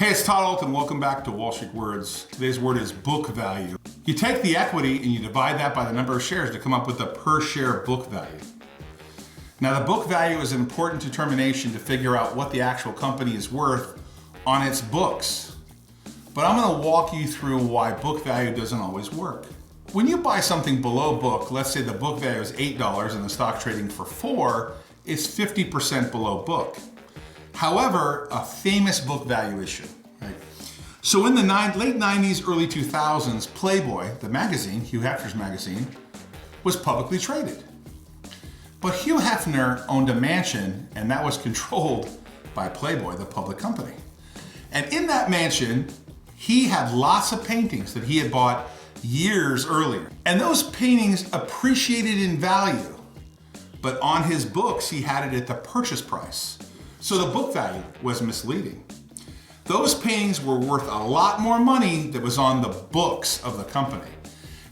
Hey, it's Todd Ault and welcome back to Wall Street Words. Today's word is book value. You take the equity and you divide that by the number of shares to come up with the per share book value. Now, the book value is an important determination to figure out what the actual company is worth on its books. But I'm going to walk you through why book value doesn't always work. When you buy something below book, let's say the book value is $8 and the stock trading for $4, it's 50% below book. However, a famous book value issue, right? So in the late 90s, early 2000s, Playboy, the magazine, Hugh Hefner's magazine, was publicly traded. But Hugh Hefner owned a mansion, and that was controlled by Playboy, the public company. And in that mansion, he had lots of paintings that he had bought years earlier. And those paintings appreciated in value, but on his books, he had it at the purchase price. So the book value was misleading. Those paintings were worth a lot more money that was on the books of the company.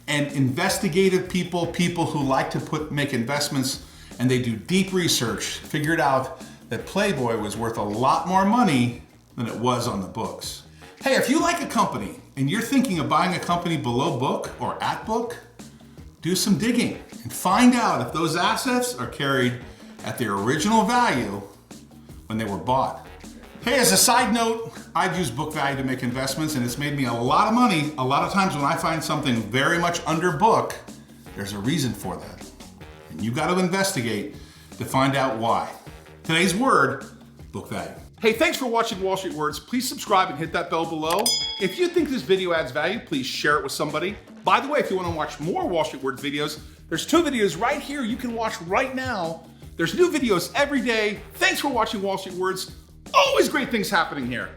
And investigative people who like to make investments and they do deep research, figured out that Playboy was worth a lot more money than it was on the books. Hey, if you like a company and you're thinking of buying a company below book or at book, do some digging and find out if those assets are carried at their original value when they were bought. Hey, as a side note, I've used book value to make investments and it's made me a lot of money. A lot of times when I find something very much under book, there's a reason for that. And you got to investigate to find out why. Today's word, book value. Hey, thanks for watching Wall Street Words. Please subscribe and hit that bell below. If you think this video adds value, please share it with somebody. By the way, if you want to watch more Wall Street Words videos, there's 2 videos right here you can watch right now. There's new videos every day. Thanks for watching Wall Street Words. Always great things happening here.